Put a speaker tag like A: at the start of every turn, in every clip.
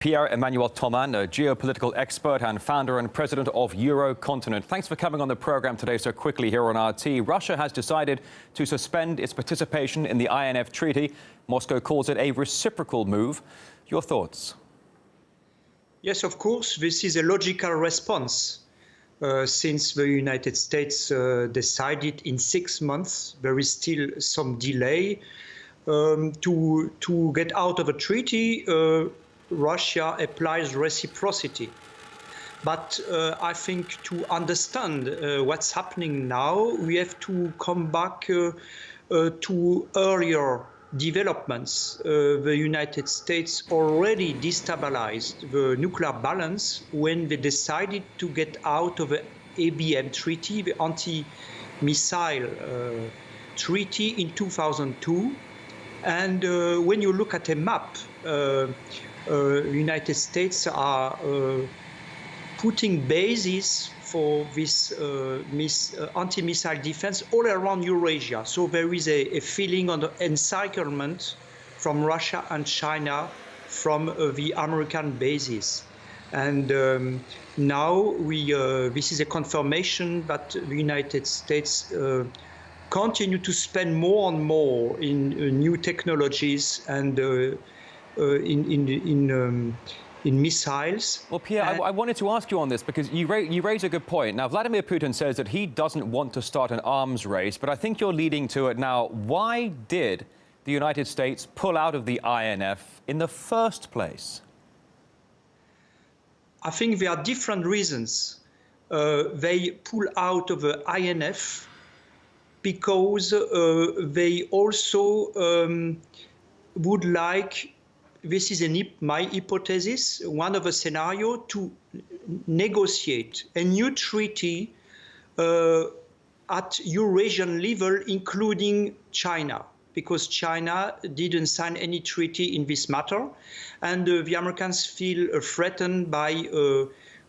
A: Pierre-Emmanuel Thomann, a geopolitical expert and founder and president of Eurocontinent. Thanks for coming on the program today so quickly here on RT. Russia has decided to suspend its participation in the INF treaty. Moscow calls it a reciprocal move. Your thoughts?
B: Yes, of course, this is a logical response. Since the United States decided in 6 months, there is still some delay to get out of a treaty. Russia applies reciprocity. But I think to understand what's happening now, we have to come back to earlier developments. The United States already destabilized the nuclear balance when they decided to get out of the ABM treaty, the anti-missile treaty in 2002. And when you look at a map, United States are putting bases for this anti-missile defense all around Eurasia. So there is a feeling of encirclement from Russia and China from the American bases. And now this is a confirmation that the United States continue to spend more and more in new technologies and in missiles.
A: Well, Pierre, I wanted to ask you on this because you raise a good point. Now, Vladimir Putin says that he doesn't want to start an arms race, but I think you're leading to it now. Why did the United States pull out of the INF in the first place?
B: I think there are different reasons. They pull out of the INF because they also would like, this is my hypothesis, one of the scenarios, to negotiate a new treaty at Eurasian level, including China, because China didn't sign any treaty in this matter. And the Americans feel threatened by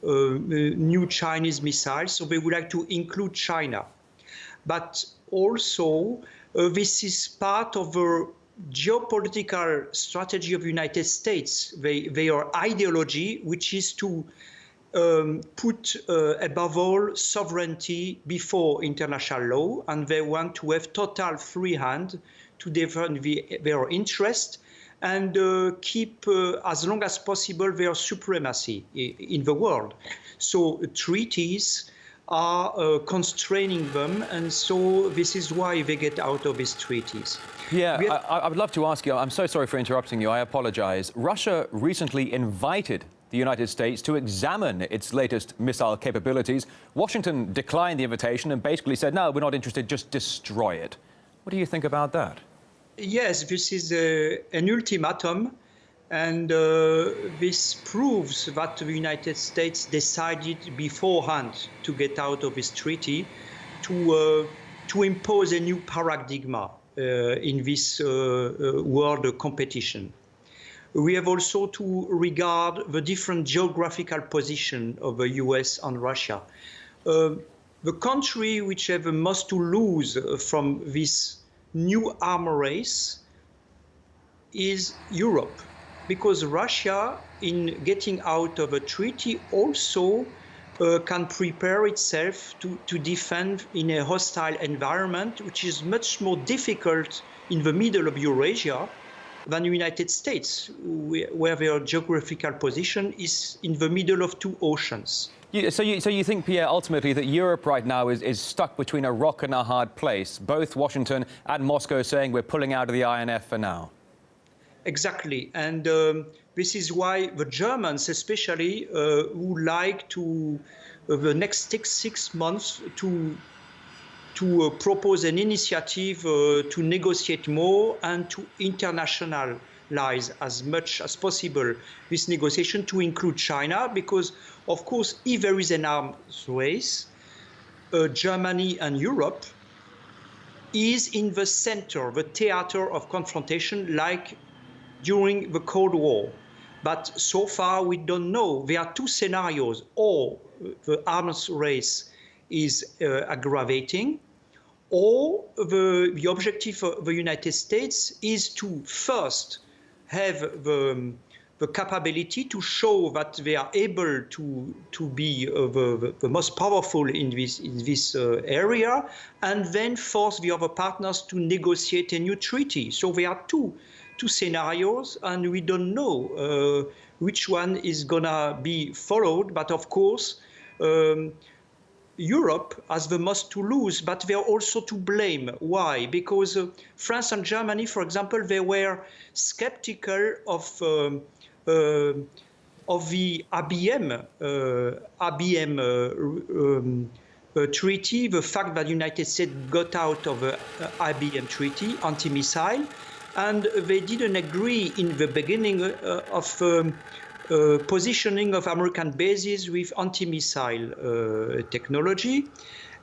B: new Chinese missiles, so they would like to include China. But also, this is part of the geopolitical strategy of the United States, their ideology, which is to put above all sovereignty before international law, and they want to have total free hand to defend their interest and keep as long as possible their supremacy in the world. So treaties are constraining them, and so this is why they get out of these treaties.
A: Yeah, I would love to ask you, I'm so sorry for interrupting you, I apologize. Russia recently invited the United States to examine its latest missile capabilities. Washington declined the invitation and basically said, no, we're not interested, just destroy it. What do you think about that? Yes,
B: this is an ultimatum. And this proves that the United States decided beforehand to get out of this treaty to impose a new paradigm in this world competition. We have also to regard the different geographical position of the US and Russia. The country which have the most to lose from this new arms race is Europe, because Russia, in getting out of a treaty, also can prepare itself to defend in a hostile environment, which is much more difficult in the middle of Eurasia than the United States, where their geographical position is in the middle of two oceans.
A: So you think, Pierre, ultimately that Europe right now is stuck between a rock and a hard place, both Washington and Moscow saying we're pulling out of the INF for now?
B: Exactly, and this is why the Germans especially would like to, the next 6 months, to propose an initiative to negotiate more and to internationalize as much as possible this negotiation to include China, because, of course, if there is an arms race, Germany and Europe is in the center, the theater of confrontation, like during the Cold War. But so far, we don't know. There are two scenarios. Or the arms race is aggravating, or the objective of the United States is to first have the the capability to show that they are able to be the most powerful in this area, and then force the other partners to negotiate a new treaty. So there are two scenarios, and we don't know which one is gonna be followed. But of course, Europe has the most to lose, but they are also to blame. Why? Because France and Germany, for example, they were skeptical of the IBM treaty, the fact that the United States got out of the IBM treaty, anti-missile, and they didn't agree in the beginning of positioning of American bases with anti-missile technology.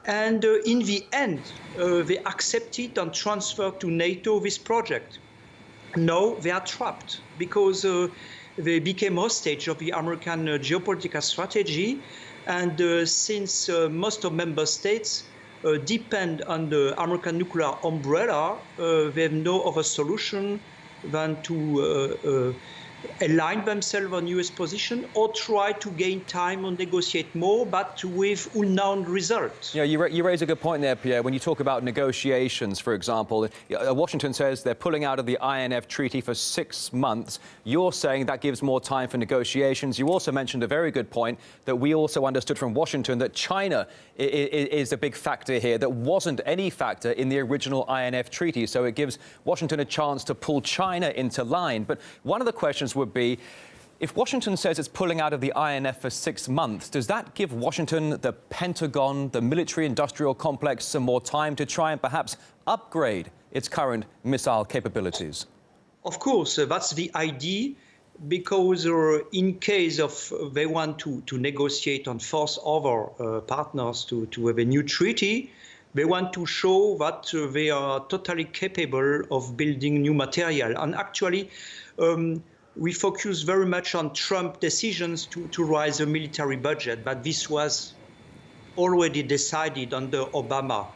B: And in the end, they accepted and transferred to NATO this project. Now they are trapped because they became hostage of the American geopolitical strategy. And since most of member states depend on the American nuclear umbrella, they have no other solution than to align themselves on US position or try to gain time or negotiate more, but with unknown results.
A: Yeah, you raise a good point there, Pierre. When you talk about negotiations, for example, Washington says they're pulling out of the INF treaty for 6 months. You're saying that gives more time for negotiations. You also mentioned a very good point that we also understood from Washington that China is a big factor here that wasn't any factor in the original INF treaty. So it gives Washington a chance to pull China into line. But one of the questions would be, if Washington says it's pulling out of the INF for 6 months, does that give Washington, the Pentagon, the military-industrial complex some more time to try and perhaps upgrade its current missile capabilities?
B: Of course, that's the idea, because in case of they want to negotiate and force other partners to have a new treaty, they want to show that they are totally capable of building new material. And actually, we focus very much on Trump decisions to raise the military budget, but this was already decided under Obama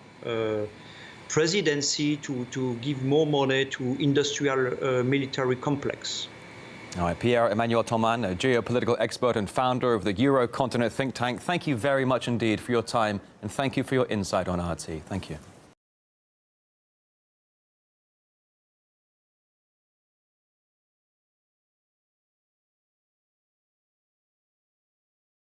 B: presidency to give more money to industrial military complex.
A: All right, Pierre-Emmanuel Thomann, a geopolitical expert and founder of the Eurocontinent think tank. Thank you very much indeed for your time, and thank you for your insight on RT. Thank you.